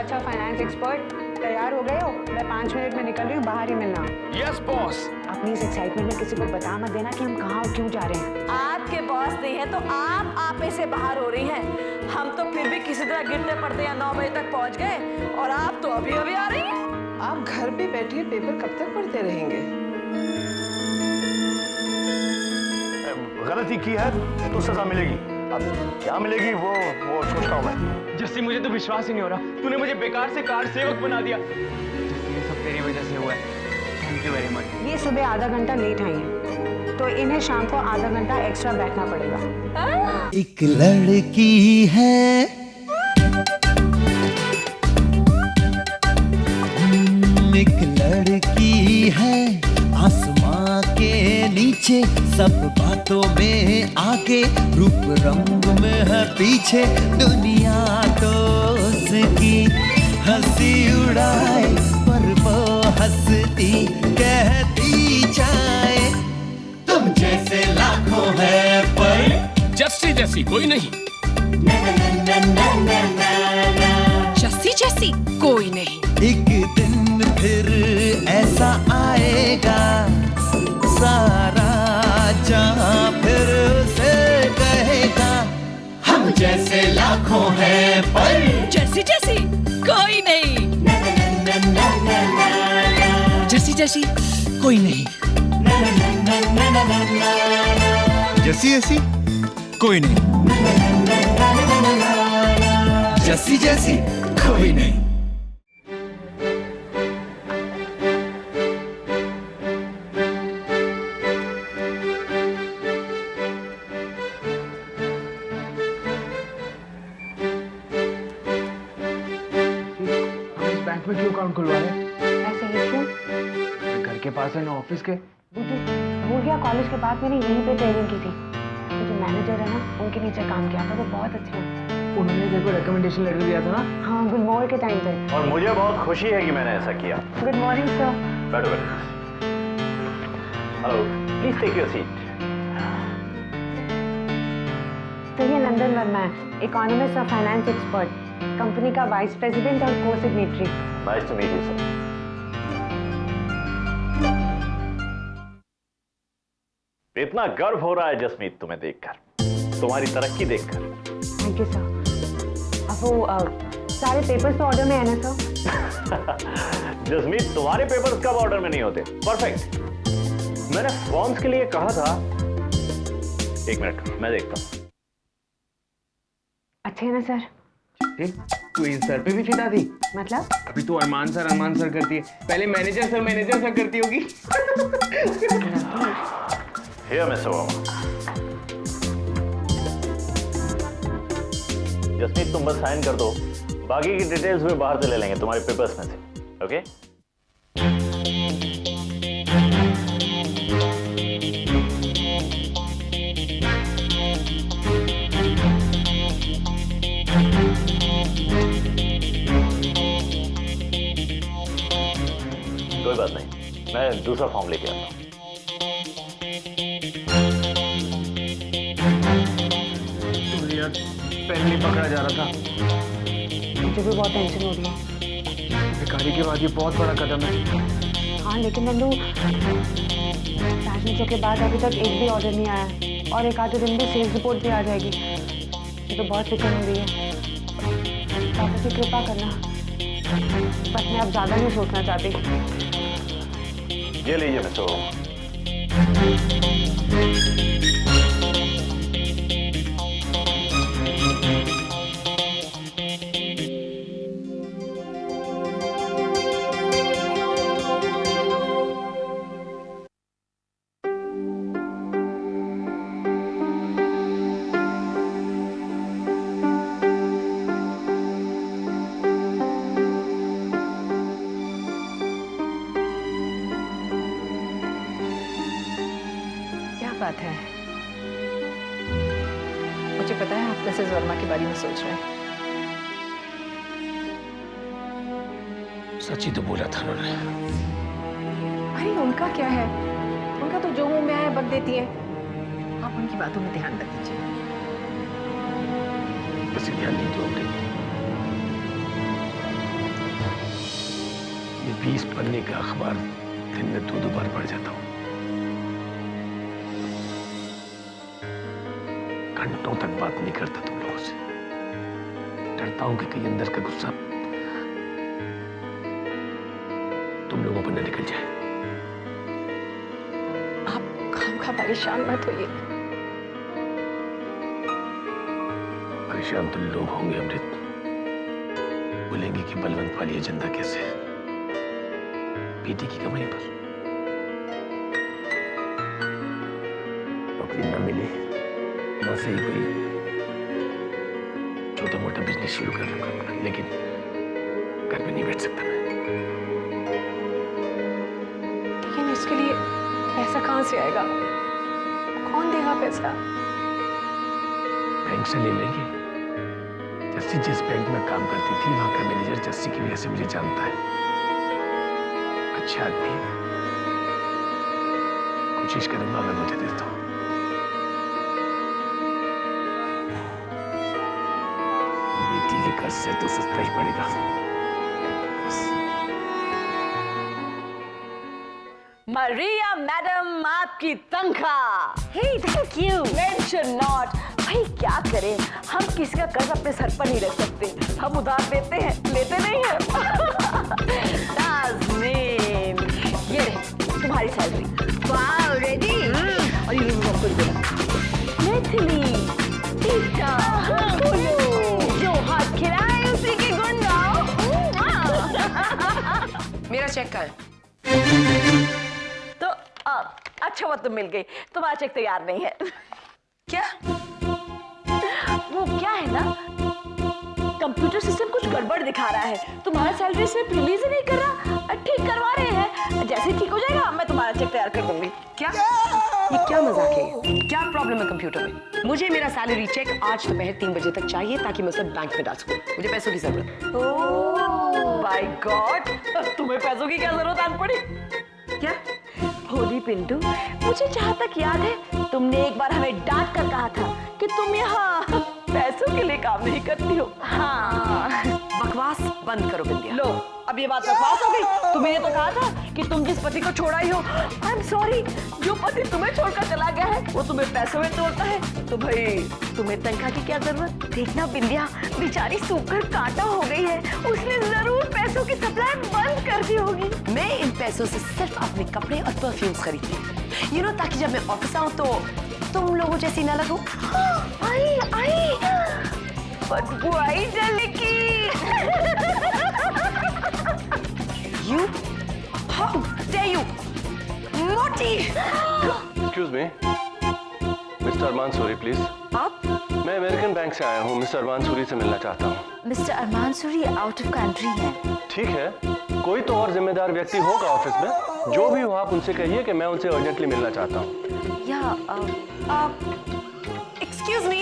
अच्छा finance expert, तैयार हो गए हो? मैं 5 मिनट में निकल रही हूँ, बाहर ही मिलना। Yes boss. अपनी इस एक्साइटमेंट में किसी को बता मत देना कि हम कहाँ और क्यों जा रहे हैं। आपके बॉस नहीं है तो आप आपे से बाहर हो रही हैं। हम तो फिर भी किसी तरह गिरते पड़ते यहाँ 9 बजे तक पहुँच गए और आप तो अभी अभी आ रही हैं। आप घर पे बैठिए, पेपर कब तक पढ़ते रहेंगे? गलती की है तो सजा मिलेगी। अब क्या मिलेगी वो सोचता हूँ मैं। जस्सी मुझे तो विश्वास ही नहीं हो रहा, तूने मुझे बेकार से कार सेवक बना दिया। जस्सी ये सब तेरी वजह से हुआ है। Thank you very much. ये सुबह आधा घंटा लेट आई है तो इन्हें शाम को आधा घंटा एक्स्ट्रा बैठना पड़ेगा। एक लड़की है, एक लड़की है, आसमां के नीचे, सब बातों में आगे, रूप रंग में है पीछे, दुनिया तो उसकी हंसी उड़ाए, पर वो हंसती कहती जाए, तुम जैसे लाखों है पर जस्सी जैसी कोई नहीं। जस्सी जैसी कोई नहीं। एक दिन फिर ऐसा आएगा, सारा जहां फिर से कहेगा, हम जैसे लाखों हैं पर जस्सी जैसी कोई नहीं। जस्सी जैसी कोई नहीं। जैसी जैसी कोई नहीं। जैसी जैसी कोई नहीं। बैंक में क्यों अकाउंट खुलवाया? ऐसे ही क्यों? घर के पास है ना ऑफिस के। बुद्धू भूल गया, कॉलेज के बाद मैंने यहीं पे ट्रेनिंग की थी। तो जो मैनेजर है ना, उनके नीचे काम किया था, तो बहुत अच्छे हैं। उन्होंने तेरे को रिकमेंडेशन लेटर दिया था ना? हाँ, गुलमोहर के टाइम पे। और मुझे बहुत खुशी है कि मैंने ऐसा किया। Good morning sir. बैठो बैठो। Hello, please take your seat. तो ये नंदन वर्मा है, इकोनॉमिस्ट और फाइनेंस एक्सपर्ट, कंपनी का वाइस प्रेसिडेंट और cosignatory. Nice to meet you sir. इतना गर्व हो रहा है जसमीत तुम्हें देखकर, तुम्हारी तरक्की देखकर। Thank you sir. अब वो सारे पेपर्स तो ऑर्डर में है ना सर? जसमीत तुम्हारे पेपर्स कब ऑर्डर में नहीं होते? परफेक्ट। मैंने फॉर्म्स के लिए कहा था। एक मिनट मैं देखता हूं। अच्छे है ना सर? तू इन सर पे भी फिदा थी? मतलब? अभी तू अरमान सर करती है, पहले मैनेजर सर करती होगी। Here, Mr. Verma. जसमीत तुम बस साइन कर दो, बाकी की डिटेल्स भी बाहर से ले लेंगे तुम्हारे पेपर्स में से। ओके? कोई बात नहीं, मैं दूसरा फॉर्म लेके आता हूँ। पेन नहीं पकड़ा जा रहा था। मुझे भी बहुत टेंशन हो रही है। भिखारी के बाद ये बहुत बड़ा कदम है। हाँ, लेकिन नंदू, फैशन शो के बाद अभी तक एक भी ऑर्डर नहीं आया और एक आधे दिन में सेल्स रिपोर्ट भी आ जाएगी। मुझे तो बहुत फिक्र हो रही है। पापा की कृपा करना, बस मैं अब ज्यादा नहीं सोचना चाहती। ये लीजिए मिस्टर ओम। बात है, मुझे पता है आप मिसेस वर्मा के बारे में सोच रहे हैं। सच ही तो बोला था उन्होंने। अरे उनका क्या है, उनका तो जो मुंह में आया बक देती है। आप उनकी बातों में ध्यान रख दीजिए। बस ध्यान नहीं दूंगी। 20 पन्ने का अखबार दिन में 2 बार पढ़ जाता हूँ। घंटों तक बात नहीं करता तुम लोगों से। डरता हूं कि कहीं अंदर का गुस्सा तुम लोगों पर न निकल जाए। आप खामखा परेशान मत होइए। परेशान तो लोग होंगे अमृत। बोलेंगे कि बलवंत वाली एजेंडा कैसे है, बेटी की कमाई पर। नौकरी न मिले ना सही कोई छोटा मोटा बिजनेस शुरू कर लूंगा अपना, लेकिन घर में नहीं बैठ सकता मैं। लेकिन इसके लिए पैसा कहाँ से आएगा? कौन देगा पैसा? बैंक से ले लेंगे। जस्सी जिस बैंक में काम करती थी वहां का मैनेजर जस्सी की वजह से मुझे जानता है। अच्छा आदमी है। कोशिश करूंगा अगर मुझे दे दो। बेटी के कर्ज से तो सस्ता ही पड़ेगा। मरिया मैडम, आपकी तनख्वाह। हे, थैंक यू। Mention not. भाई क्या करें, हम किसी का कर्ज अपने सर पर नहीं रख सकते। हम उधार देते हैं, लेते नहीं हैं। नाज़नीन, ये रही तुम्हारी सैलरी। Wow, ready? और ये भी आपको देना। मिथिली, टीका, बोलो, जो हाथ खिलाए उसी के गुण गाओ। मेरा चेक का है। तो अच्छा वो तो मिल गई। तुम्हारा चेक तैयार नहीं है। क्या? वो क्या है ना, कंप्यूटर सिस्टम कुछ गड़बड़ दिखा रहा है। तुम्हारा सैलरी स्लिप रिलीज ही नहीं कर रहा। ठीक करवा रहे हैं। जैसे ठीक हो जाएगा मैं तुम्हारा चेक तैयार कर दूंगी। क्या? ये क्या मजाक है? क्या प्रॉब्लम है कंप्यूटर में? मुझे मेरा सैलरी चेक आज दोपहर 3 बजे तक चाहिए ताकि मैं उसे बैंक में डाल सकूं। मुझे पैसों की जरूरत है। ओह माय गॉड, तुम्हें पैसों की क्या जरूरत आन पड़ी? क्या? भोली पिंटू, मुझे जहाँ तक याद है तुमने एक बार हमें डांट कर कहा था कि तुम यहाँ पैसों के लिए काम नहीं करती हो। हाँ, बकवास बंद करो बिंदिया। लो, अब ये बात बकवास हो गई। तुमने तो कहा था कि तुम जिस पति को छोड़ा ही हो। आई एम सॉरी, जो पति तुम्हें छोड़कर चला गया है वो तुम्हें पैसों में तोड़ता है तो भाई तुम्हें तनख्वाह की क्या जरूरत? देखना बिंदिया, बेचारी सूखकर कांटा हो गई है। उसने जरूर पैसों की सप्लाई बंद कर दी होगी। मैं इन पैसों से सिर्फ अपने कपड़े और परफ्यूम्स खरीदती हूँ, you know, ताकि जब मैं ऑफिस आऊँ तो तुम लोगों जैसी ना लगूं। आई आई, बदबू आई जल की। You? How dare you? Naughty! Excuse me, mister Arman Suri please. आप? मैं अमेरिकन बैंक से आया हूँ, मिस्टर अरमान सूरी से मिलना चाहता हूँ। Mister Arman Suri out of country है। ठीक है, कोई तो और जिम्मेदार व्यक्ति होगा ऑफिस में। जो भी हो आप उनसे कहिए कि मैं उनसे अर्जेंटली मिलना चाहता हूँ। या Excuse me.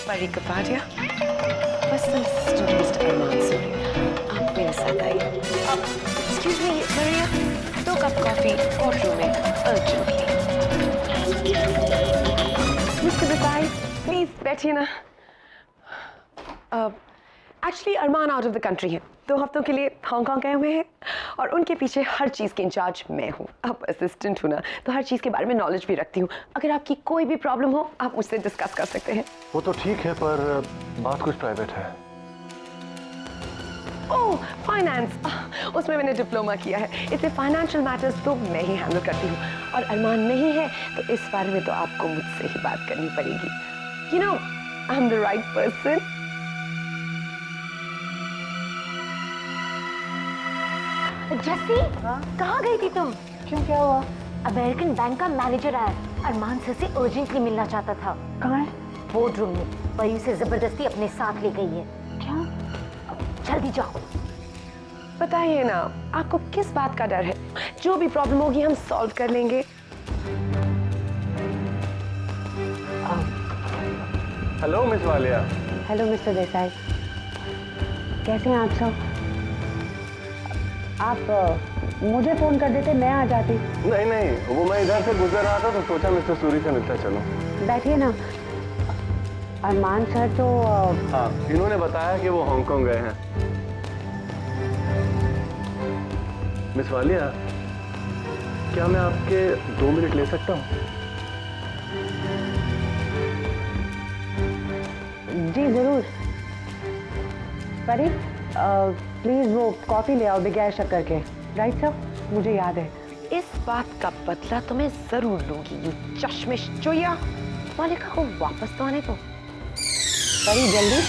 Pari Kapadia. Personal assistant to Mr. Arman Suri. आप मेरे साथ आइए। Excuse me, Maria. 2 cup coffee courtroom में urgently. Mr. Desai, please बैठिए ना। Actually, Arman out of the country है। 2 हफ्तों के लिए हांगकांग गए हुए हैं और उनके पीछे हर चीज़ के इंचार्ज मैं हूँ। अब असिस्टेंट हूँ ना, तो हर चीज़ के बारे में नॉलेज भी रखती हूँ। अगर आपकी कोई भी प्रॉब्लम हो आप मुझसे डिस्कस कर सकते हैं। वो तो ठीक है, पर बात कुछ प्राइवेट है। ओह, फाइनेंस, उसमें मैंने डिप्लोमा किया है, इसलिए फाइनेंशियल मैटर्स तो मैं ही हैंडल करती हूँ। और अरमान नहीं है तो इस बारे में तो आपको मुझसे ही बात करनी पड़ेगी। You know, I am the right person. Jassi, कहाँ गई थी तुम? क्यों, क्या हुआ? अमेरिकन बैंक का मैनेजर आया। अरमान सर से अर्जेंटली मिलना चाहता था। कहाँ है? बोर्ड रूम में। परी से जबरदस्ती अपने साथ ले गई है। क्या? जल्दी जाओ। बताइए ना, आपको किस बात का डर है? जो भी प्रॉब्लम होगी हम सॉल्व कर लेंगे। Hello miss Walia. Hello mister Desai, कैसे हैं आप सब? आप मुझे फोन कर देते, मैं आ जाती। नहीं नहीं, वो मैं इधर से गुजर रहा था तो सोचा मिस्टर सूरी से मिलता चलो। बैठिए ना। अरमान सर तो हाँ, इन्होंने बताया कि वो हांगकांग गए हैं। मिस वालिया, क्या मैं आपके 2 मिनट ले सकता हूँ? जी जरूर। परी प्लीज वो कॉफी ले आओ बगैर शक्कर के। राइट सर, मुझे याद है। इस बात का बदला तो मैं जरूर लूंगी। ये चश्मिश चुया, मालिका को वापस तो आने दो। परी जल्दी।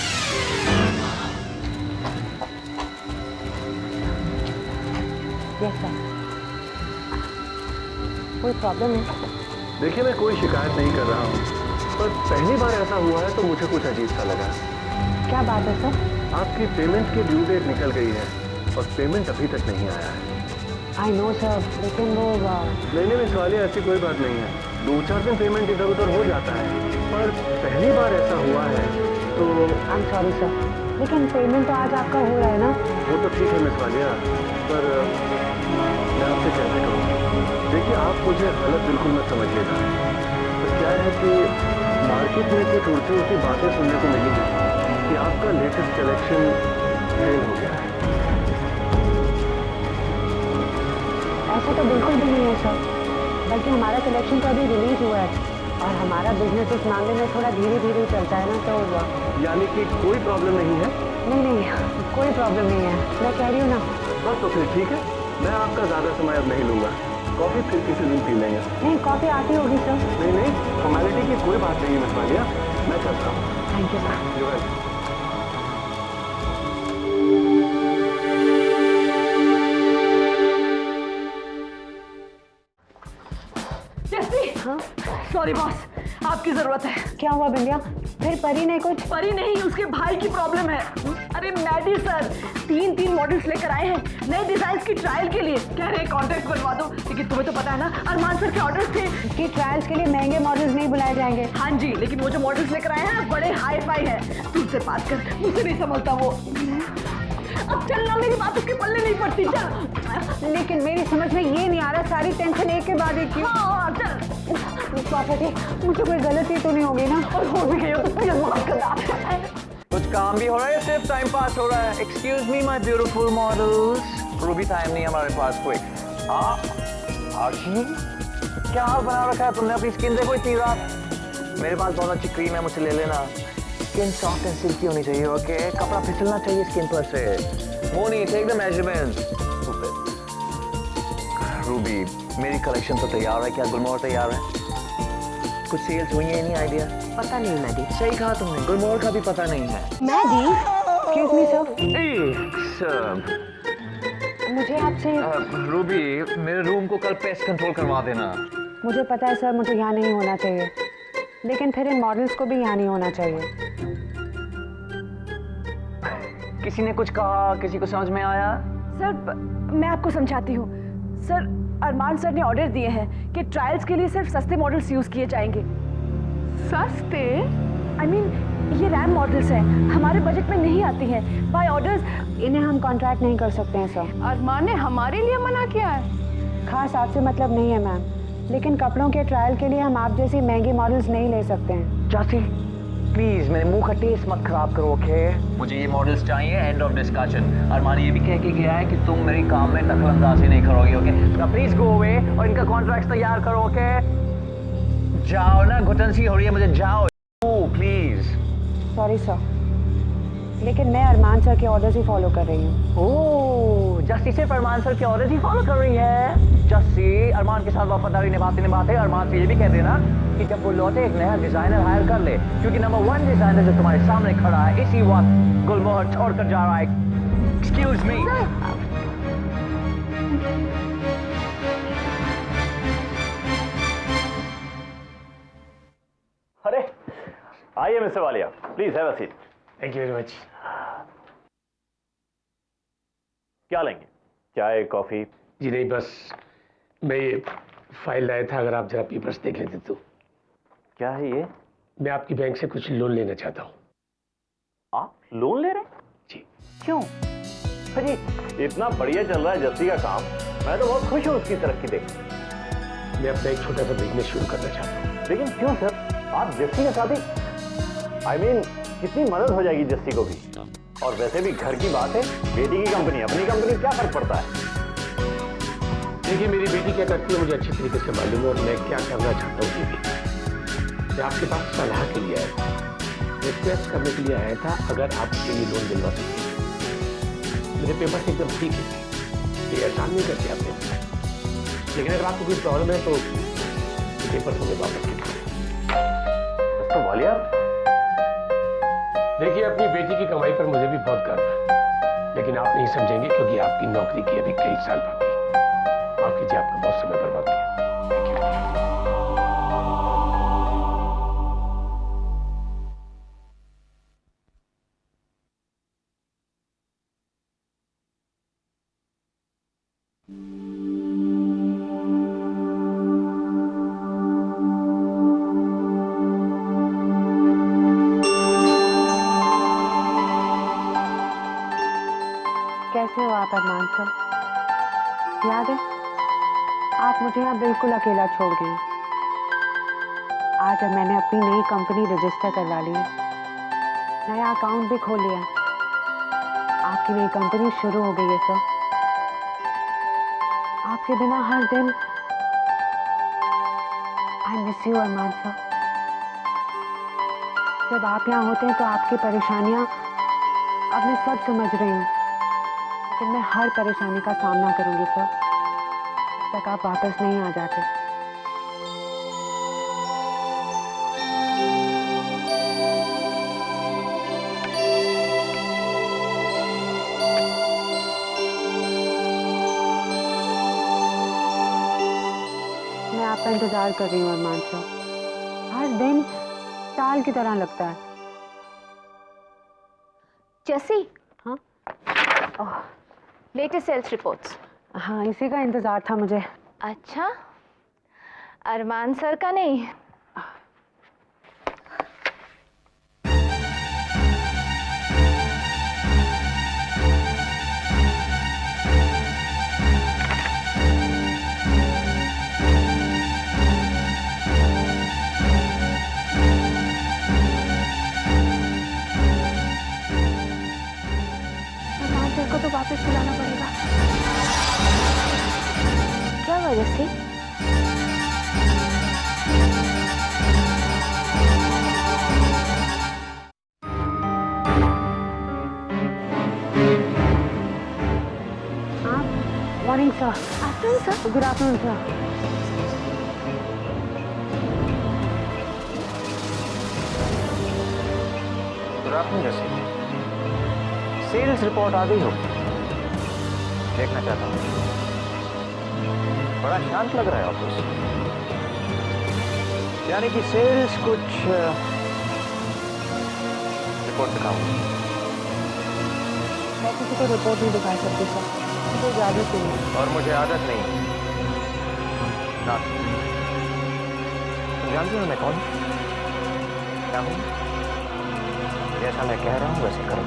Yes sir. कोई प्रॉब्लम है? देखिए, मैं कोई शिकायत नहीं कर रहा हूँ, पर पहली बार ऐसा हुआ है तो मुझे कुछ अजीब सा लगा। क्या बात है सर? आपकी पेमेंट की ड्यू डेट निकल गई है और पेमेंट अभी तक नहीं आया है। आई नो सर, लेकिन वो नहीं मिस वाली, ऐसी कोई बात नहीं है। 2-4 दिन पेमेंट इधर उधर हो जाता है, पर पहली बार ऐसा हुआ है तो आई एम सॉरी सर, लेकिन पेमेंट तो आज आपका हो रहा है ना? वो तो ठीक है मिस वालिया, पर मैं आपसे कैसे कहूँ? देखिए, आप मुझे गलत बिल्कुल मत समझिएगा। तो क्या है कि मार्केट में कुछ उड़ती उड़ती बातें सुनने को मिली है कि आपका लेटेस्ट कलेक्शन फेल हो गया है। ऐसा तो बिल्कुल भी नहीं है सर, बल्कि हमारा कलेक्शन तो अभी रिलीज हुआ है और हमारा बिजनेस इस मामले में थोड़ा धीरे धीरे चलता है ना, तो यानी कि कोई प्रॉब्लम नहीं है? नहीं, कोई प्रॉब्लम नहीं है, मैं कह रही हूँ ना। बस तो फिर ठीक है, मैं आपका ज़्यादा समय अब नहीं लूँगा। कॉफ़ी फिर किसी दिन पी लेंगे। नहीं, कॉफ़ी आती होगी सर। नहीं, फॉर्मेलिटी की कोई बात नहीं है मिस वालिया, मैं करता हूँ। Thank you sir. You welcome. हाँ? सॉरी बॉस, आपकी जरूरत है। क्या हुआ बिंदिया? फिर परी ने कुछ? परी नहीं, उसके भाई की प्रॉब्लम है। अरे मैडी सर 3 मॉडल्स लेकर आए हैं नए डिजाइन की ट्रायल के लिए। कह रहे कॉन्ट्रैक्ट बनवा दो, लेकिन तुम्हें तो पता है ना अरमान सर के ऑर्डर्स थे कि ट्रायल्स के लिए महंगे मॉडल्स नहीं बुलाए जाएंगे। हाँ जी, लेकिन वो जो मॉडल्स लेकर आए हैं बड़े हाई फाई है। तुमसे बात कर, मुझसे नहीं संभलता वो। अब चलना, मेरी बात उसके पल्ले नहीं पड़ती। चल। लेकिन मेरी समझ में ये नहीं आ रहा, सारी टेंशन एक के बाद एक। हाँ चल। मुझे कोई गलती तो नहीं होगी ना? और हो भी गई हो तो प्लीज माफ करना। कुछ काम भी हो रहा है, सिर्फ टाइम पास हो रहा है? Excuse me my beautiful models, Ruby time नहीं हमारे पास कोई। हाँ आशी, क्या हाल बना रखा है तुमने? अपनी स्किन देखो इतनी रात। मेरे पास बहुत अच्छी क्रीम है, मुझसे ले लेना। स्किन सॉफ्ट एंड सिल्की होनी चाहिए, ओके? कपड़ा फिसलना चाहिए स्किन पर से। Moni take the measurement. Ruby, मेरी कलेक्शन तो तैयार है, क्या गुलमोहर तैयार है? कुछ सेल्स हुई है? नहीं आइडिया? पता नहीं मैडी। सही कहा तुमने, गुलमोहर का भी पता नहीं है। मैडी, एक्सक्यूज मी सर, मुझे आपसे। रूबी, मेरे रूम को कल पेस्ट कंट्रोल करवा देना। मुझे पता है सर, मुझे यहाँ नहीं होना चाहिए, लेकिन फिर इन मॉडल्स को भी यहाँ नहीं होना चाहिए। किसी ने कुछ कहा? किसी को समझ में आया? सर मैं आपको समझाती हूँ। सर अरमान सर ने ऑर्डर दिए हैं कि ट्रायल्स के लिए सिर्फ सस्ते मॉडल्स यूज किए जाएंगे। सस्ते? आई मीन ये रैम मॉडल्स हैं, हमारे बजट में नहीं आती हैं। बाय ऑर्डर्स इन्हें हम कॉन्ट्रैक्ट नहीं कर सकते हैं सर। अरमान ने हमारे लिए मना किया है? खास आपसे मतलब नहीं है मैम, लेकिन कपड़ों के ट्रायल के लिए हम आप जैसी महंगी मॉडल्स नहीं ले सकते हैं। जासी, प्लीज मेरे मुंह का टेस्ट मत खराब करो, ओके? मुझे ये मॉडल्स चाहिए, एंड ऑफ डिस्कशन। अरमान ये भी कह के गया है कि तुम मेरे काम में दखलंदाजी नहीं करोगे, ओके? तो प्लीज गो अवे और इनका कॉन्ट्रैक्ट तैयार करो, ओके? जाओ ना, घुटन सी हो रही है मुझे, जाओ प्लीज। सॉरी सर, लेकिन मैं अरमान सर के ऑर्डर्स ही फॉलो कर रही हूँ। ओह, जस्सी सिर्फ अरमान सर के ऑर्डर्स ही फॉलो कर रही है। जस्सी, अरमान के साथ वफादारी निभाते अरमान से ये भी कह देना कि जब वो लौटे एक नया डिजाइनर हायर कर ले, क्योंकि नंबर 1 डिजाइनर जो तुम्हारे सामने खड़ा है इसी वक्त गुलमोहर छोड़कर जा रहा है। Excuse me. अरे आइए mister Walia, please have a seat. Thank you very much. क्या लेंगे? चाय, कॉफी? जी नहीं, बस मैं ये फाइल लाया था, अगर आप जरा पेपर्स देख लेते तो। क्या है ये? मैं आपकी बैंक से कुछ लोन लेना चाहता हूँ। आप लोन ले रहे हैं? जी। क्यों? अरे इतना बढ़िया चल रहा है जस्सी का काम, मैं तो बहुत खुश हूँ उसकी तरक्की देख। मैं अपना एक छोटा सा बिजनेस शुरू करना चाहता हूँ। लेकिन क्यों सर? आप जस्सी के साथ ही, I mean, कितनी मदद हो जाएगी जस्सी को भी। और वैसे भी घर की बात है, बेटी की कंपनी, अपनी कंपनी, क्या फर्क पड़ता है? देखिए मेरी बेटी क्या करती है मुझे अच्छी तरीके से मालूम है और मैं क्या करना चाहता हूँ ये भी। मैं आपके पास सलाह के लिए आया था, रिक्वेस्ट करने के लिए आया था, अगर आप मुझे ये लोन दिलवा सकते हैं। मेरे पेपर एकदम ठीक है, ये एहसान नहीं करते आपने, लेकिन अगर आपको कोई प्रॉब्लम है तो पेपर मुझे वापस कीजिए। तो वालिया, देखिए अपनी बेटी की कमाई पर मुझे भी बहुत गर्व है, लेकिन आप नहीं समझेंगे क्योंकि आपकी नौकरी की अभी कई साल बाकी है। माफ कीजिए, आपका बहुत समय बर्बाद किया। कैसे हो आप अरमान सर? याद है आप मुझे यहाँ बिल्कुल अकेला छोड़ गए। आज जब मैंने अपनी नई कंपनी रजिस्टर करवा ली है, नया अकाउंट भी खोल लिया, आपकी नई कंपनी शुरू हो गई है सर। आपके बिना हर दिन I miss you Arman sir. जब आप यहाँ होते हैं तो आपकी परेशानियां अब मैं सब समझ रही हूँ, लेकिन मैं हर परेशानी का सामना करूंगी सर, जब तक आप वापस नहीं आ जाते। मैं आपका इंतजार कर रही हूँ अरमान सर। हर दिन साल की तरह लगता है। जैसी हाँ लेटेस्ट सेल्स रिपोर्ट्स। हाँ, इसी का इंतजार था मुझे। अच्छा, अरमान सर का नहीं? अरमान सर को तो वापस बुलाना पड़ेगा। क्या वजह से? Morning sir. Afternoon sir. Good afternoon sir. Good afternoon जैसे। सेल्स रिपोर्ट आ गई हो? देखना चाहता हूँ। बड़ा शांत लग रहा है ऑफिस, यानी कि सेल्स कुछ रिपोर्ट दिखाओ। मैं किसी को रिपोर्ट नहीं दिखा सकती सर, मुझे इजाजत नहीं है। और मुझे आदत नहीं ना। तुम जानती हो मैं कौन क्या हूँ? जैसा मैं कह रहा हूँ वैसे करो।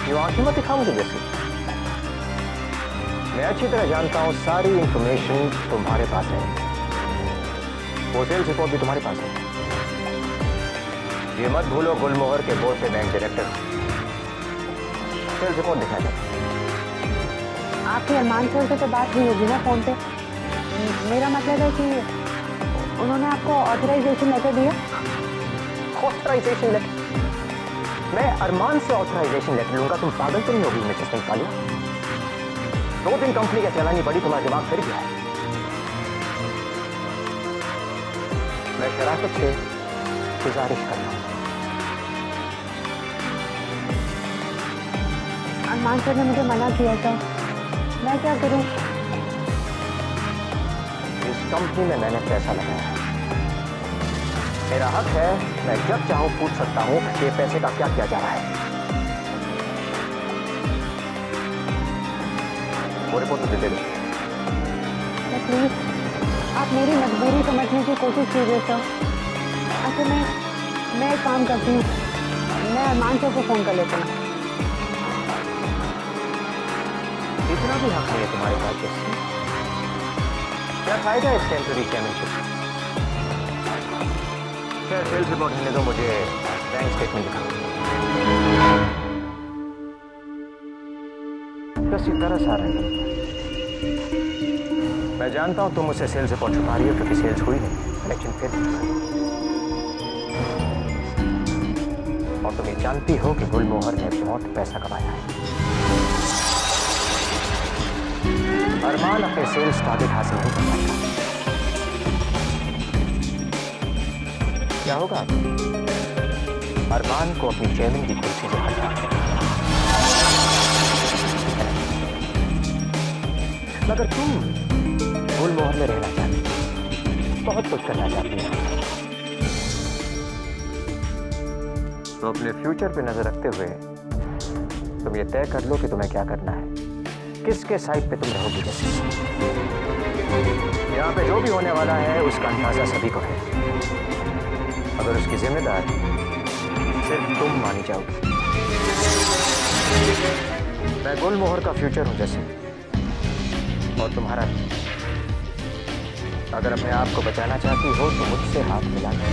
ये आंखें मत दिखाओ मुझे जैसे। मैं अच्छी तरह जानता हूँ सारी इंफॉर्मेशन तुम्हारे पास है, वो सेल्स रिपोर्ट भी तुम्हारे पास है। ये मत भूलो गुलमोहर के बोर्ड पे बैंक डायरेक्टर सेल्स रिपोर्ट दिखाया जाए। आपकी अरमान सर से तो बात हुई होगी ना फोन पे? मेरा मतलब है कि उन्होंने आपको ऑथराइजेशन लेटर दिया? Authorisation letter? मैं अरमान से ऑथराइजेशन लेटर लूंगा? तुम पागल तो नहीं होगी मिसेस निकालिया? 2 दिन कंपनी का चलानी पड़ी, तुम्हारा दिमाग फिर गया है। मैं शराफत से गुजारिश कर रहा हूं। अरमान सर ने मुझे मना किया था, मैं क्या करूं? इस कंपनी में मैंने पैसा लगाया है, मेरा हक है, मैं जब चाहूं पूछ सकता हूं कि पैसे का क्या किया जा रहा है। वो रिपोर्ट मुझे दे दो। प्लीज आप मेरी मजबूरी समझने की कोशिश कीजिए सर। अच्छा मैं एक काम करती हूँ, मैं अरमान सर को फोन कर लेती हूँ। इतना भी हक नहीं है तुम्हारे पास जैसे। क्या फायदा इस टेम्पररी चैम्पियनशिप? क्या सेल्स रिपोर्ट होने दो, मुझे बैंक स्टेटमेंट दिखाओ। सी तरस आ रही है। मैं जानता हूं तुम मुझसे सेल्स रिपोर्ट छुपा रही हो क्योंकि सेल्स हुई नहीं, लेकिन फिर भी छुपा रही हो। और तुम ये जानती हो कि गुलमोहर ने बहुत पैसा कमाया है। अरमान अपने सेल्स टारगेट हासिल नहीं कर पाएगा। क्या होगा? अरमान को अपनी चेयरमैन की कुर्सी से हटा देगा। मगर तुम गुलमोहर में रहना चाहती हो, बहुत कुछ करना चाहती हो, तो अपने फ्यूचर पे नजर रखते हुए तुम ये तय कर लो कि तुम्हें क्या करना है, किसके साइड पे तुम रहोगी। जैसे यहाँ पे जो भी होने वाला है उसका अंदाजा सभी को है, अगर उसकी जिम्मेदार सिर्फ तुम मानी जाओगी। मैं गुलमोहर का फ्यूचर हूं जैसे, और तुम्हारा भी। अगर अपने आप को बचाना चाहती हो तो मुझसे हाथ मिला लो।